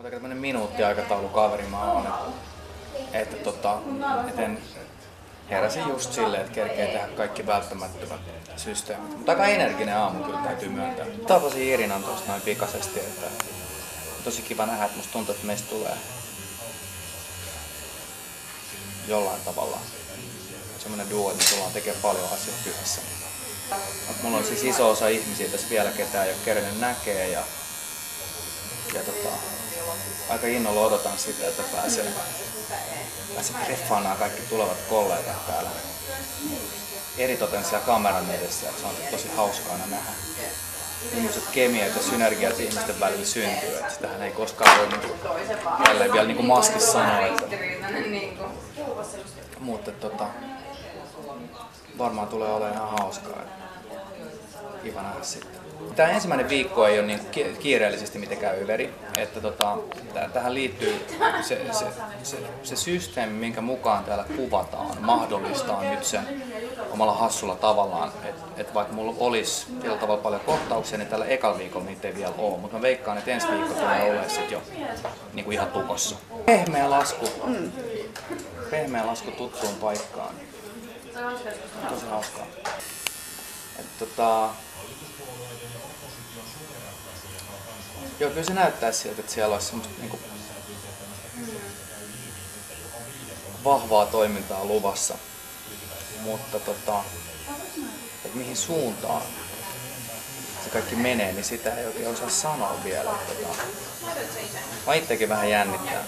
Otetaan tämmönen minuuttiaikataulu kaveri mä oon, että heräsin just silleen, että kerkee tehdä kaikki välttämättömät systeemit. Mutta aika energinen aamu kyllä täytyy myöntää. Tapasin Irinan tuosta noin pikaisesti, että tosi kiva nähdä, että musta tuntuu, että meistä tulee jollain tavalla semmoinen duo, että me tullaan tekemään paljon asioita yhdessä. Mulla on siis iso osa ihmisiä tässä vielä, ketään ei ole kerennyt näkee ja aika innolla odotan sitä, että pääsee treffaamaan kaikki tulevat kollegat täällä eritoten siellä kameran edessä. Se on tosi hauskaa aina nähdä, millaiset kemiat ja synergiat ihmisten välillä syntyy. Että sitähän ei koskaan voi tälleen vielä niin kuin maskissa sanoa. Mutta varmaan tulee olemaan ihan hauskaa. Kiva nähdä sitten. Tämä ensimmäinen viikko ei ole niin kiireellisesti mitenkään yveri. Että tähän liittyy se systeemi, minkä mukaan täällä kuvataan, mahdollistaa nyt sen omalla hassulla tavallaan. Että vaikka mulla olisi tällä tavalla paljon kohtauksia, niin tällä ekalla viikolla niitä ei vielä ole. Mutta mä veikkaan, että ensi viikko tulee olemaan sitten jo niin kuin ihan tukossa. Pehmeä lasku. Pehmeä lasku tuttuun paikkaan. Tosi hauskaa. Joo, kyllä se näyttää siltä, että siellä olisi semmoista niinku vahvaa toimintaa luvassa, mutta että mihin suuntaan se kaikki menee, niin sitä ei oikein osaa sanoa vielä. Mä itsekin vähän jännittää,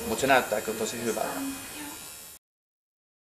mutta se näyttää kyllä tosi hyvältä.